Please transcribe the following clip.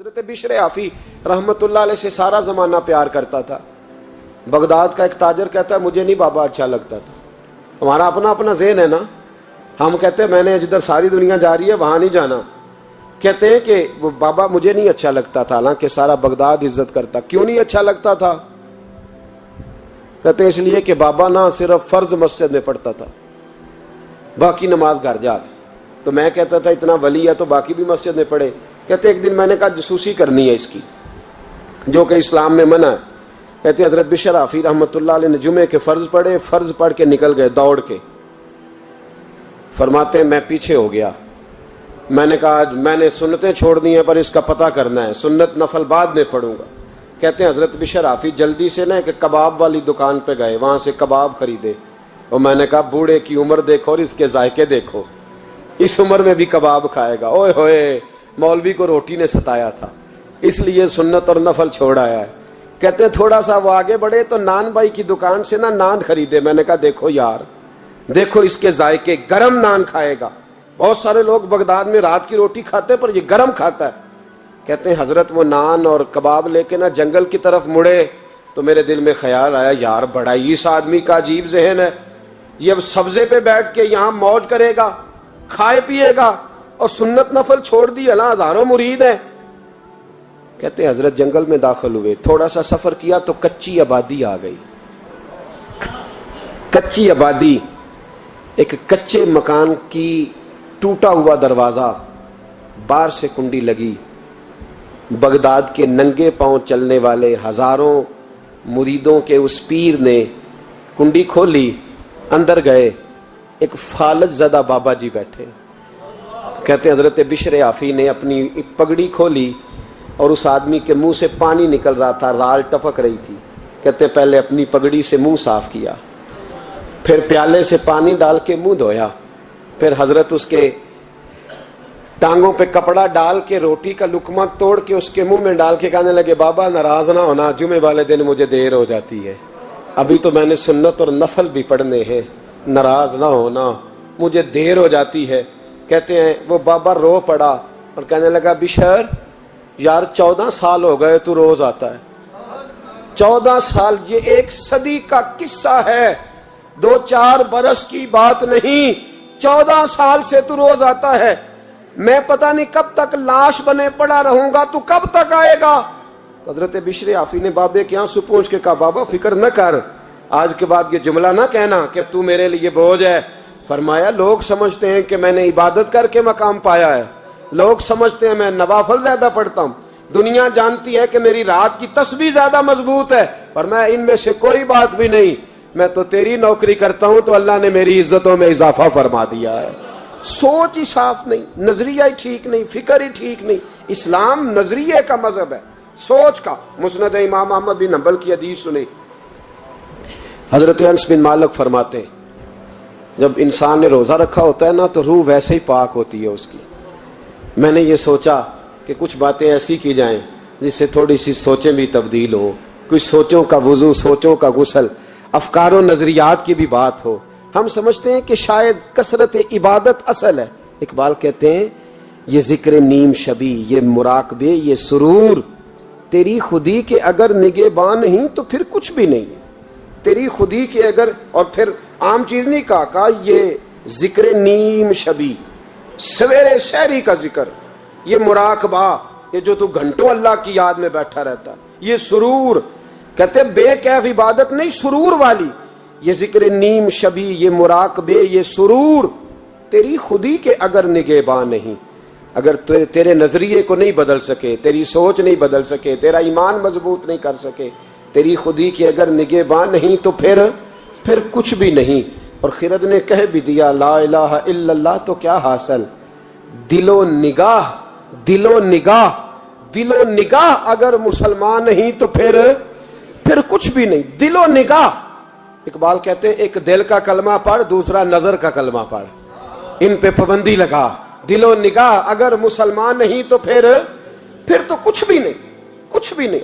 حضرت بشر آفی رحمت اللہ علیہ سے سارا زمانہ پیار کرتا تھا. بغداد کا ایک تاجر کہتا ہے مجھے نہیں بابا اچھا لگتا تھا. ہمارا اپنا اپنا ذہن ہے نا, ہم کہتے ہیں میں نے جدھر ساری دنیا جا رہی ہے وہاں نہیں جانا. کہتے ہیں کہ وہ بابا مجھے نہیں اچھا لگتا تھا, حالانکہ سارا بغداد عزت کرتا. کیوں نہیں اچھا لگتا تھا؟ کہتے ہیں اس لیے کہ بابا نہ صرف فرض مسجد میں پڑھتا تھا, باقی نماز گھر جا کے. تو میں کہتا تھا اتنا ولی ہے تو باقی بھی مسجد میں پڑھے. کہتے ایک دن میں نے کہا جسوسی کرنی ہے اس کی, جو کہ اسلام میں منع ہے. کہتے حضرت بشر آفی رحمت اللہ علیہ نے جمعے کے فرض پڑھے, فرض پڑھ کے نکل گئے دوڑ کے. فرماتے ہیں میں پیچھے ہو گیا. میں نے کہا آج میں نے سنتیں چھوڑ دی ہیں پر اس کا پتہ کرنا ہے, سنت نفل بعد میں پڑھوں گا. کہتے ہیں حضرت بشر آفی جلدی سے نا ایک کباب والی دکان پہ گئے, وہاں سے کباب خریدے. اور میں نے کہا بوڑھے کی عمر دیکھو اور اس کے ذائقے دیکھو, اس عمر میں بھی کباب کھائے گا. اوئے ہوئے, مولوی کو روٹی نے ستایا تھا اس لیے سنت اور نفل چھوڑ آیا ہے. کہتے ہیں تھوڑا سا وہ آگے بڑھے تو نان بھائی کی دکان سے نا نان خریدے. میں نے کہا دیکھو یار, دیکھو اس کے ذائقے, گرم نان کھائے گا. بہت سارے لوگ بغداد میں رات کی روٹی کھاتے ہیں پر یہ گرم کھاتا ہے. کہتے ہیں حضرت وہ نان اور کباب لے کے نا جنگل کی طرف مڑے تو میرے دل میں خیال آیا یار بڑا ہی اس آدمی کا عجیب ذہن ہے, یہ اب سبزے پہ بیٹھ کے یہاں موج کرے گا, کھائے پیے گا, اور سنت نفل چھوڑ دی. اللہ ہزاروں مرید ہیں. کہتے ہیں حضرت جنگل میں داخل ہوئے, تھوڑا سا سفر کیا تو کچی آبادی آ گئی. کچی آبادی, ایک کچے مکان کی ٹوٹا ہوا دروازہ, باہر سے کنڈی لگی. بغداد کے ننگے پاؤں چلنے والے ہزاروں مریدوں کے اس پیر نے کنڈی کھولی, اندر گئے. ایک فالج زدہ بابا جی بیٹھے. کہتے ہیں حضرت بشر آفی نے اپنی پگڑی کھولی اور اس آدمی کے منہ سے پانی نکل رہا تھا, رال ٹپک رہی تھی. کہتے پہلے اپنی پگڑی سے منہ صاف کیا, پھر پیالے سے پانی ڈال کے منہ دھویا, پھر حضرت اس کے ٹانگوں پہ کپڑا ڈال کے روٹی کا لقمہ توڑ کے اس کے منہ میں ڈال کے کہنے لگے بابا ناراض نہ ہونا, جمعے والے دن مجھے دیر ہو جاتی ہے, ابھی تو میں نے سنت اور نفل بھی پڑھنے ہیں, ناراض نہ ہونا مجھے دیر ہو جاتی ہے. کہتے ہیں وہ بابا رو پڑا اور کہنے لگا بشر یار 14 سال ہو گئے تو روز آتا ہے. 14 سال, یہ 1 صدی کا قصہ ہے, 2-4 برس کی بات نہیں. 14 سال سے تو روز آتا ہے. میں پتہ نہیں کب تک لاش بنے پڑا رہوں گا, تو کب تک آئے گا؟ حضرت بشر آفی نے بابے کے آنسو پوچھ کے کہا بابا فکر نہ کر, آج کے بعد یہ جملہ نہ کہنا کہ تو میرے لیے بوجھ ہے. فرمایا لوگ سمجھتے ہیں کہ میں نے عبادت کر کے مقام پایا ہے, لوگ سمجھتے ہیں میں نوافل زیادہ پڑھتا ہوں, دنیا جانتی ہے کہ میری رات کی تسبیح زیادہ مضبوط ہے, پر میں ان میں سے کوئی بات بھی نہیں. میں تو تیری نوکری کرتا ہوں تو اللہ نے میری عزتوں میں اضافہ فرما دیا ہے. سوچ ہی صاف نہیں, نظریہ ہی ٹھیک نہیں, فکر ہی ٹھیک نہیں. اسلام نظریے کا مذہب ہے, سوچ کا. مسند امام احمد بن حنبل کی حدیث سنی, حضرت انس بن مالک فرماتے ہیں جب انسان نے روزہ رکھا ہوتا ہے نا تو روح ویسے ہی پاک ہوتی ہے اس کی. میں نے یہ سوچا کہ کچھ باتیں ایسی کی جائیں جس سے تھوڑی سی سوچیں بھی تبدیل ہوں, کچھ سوچوں کا وضو, سوچوں کا غسل, افکار و نظریات کی بھی بات ہو. ہم سمجھتے ہیں کہ شاید کثرت عبادت اصل ہے. اقبال کہتے ہیں یہ ذکر نیم شبی, یہ مراقبے, یہ سرور, تیری خودی کے اگر نگہباں نہیں تو پھر کچھ بھی نہیں. تیری خودی کے اگر, اور پھر عام چیز نہیں کہا یہ ذکر نیم شبی, سویرے شہری کا ذکر, یہ مراقبہ, یہ جو تو گھنٹوں اللہ کی یاد میں بیٹھا رہتا, یہ سرور. کہتے بے کیف عبادت نہیں, سرور والی. یہ ذکر نیم شبی, یہ مراقبے, یہ سرور, تیری خودی کے اگر نگہباں نہیں, اگر تیرے نظریے کو نہیں بدل سکے, تیری سوچ نہیں بدل سکے, تیرا ایمان مضبوط نہیں کر سکے, تیری خودی کے اگر نگہباں نہیں تو پھر کچھ بھی نہیں. اور خرد نے کہہ بھی دیا لا الہ الا اللہ تو کیا حاصل, دل و نگاہ, دل و نگاہ, دل و نگاہ اگر مسلمان نہیں تو پھر کچھ بھی نہیں. دل و نگاہ. اقبال کہتے ہیں ایک دل کا کلمہ پڑھ, دوسرا نظر کا کلمہ پڑھ, ان پہ پابندی لگا. دل و نگاہ اگر مسلمان نہیں تو پھر تو کچھ بھی نہیں, کچھ بھی نہیں.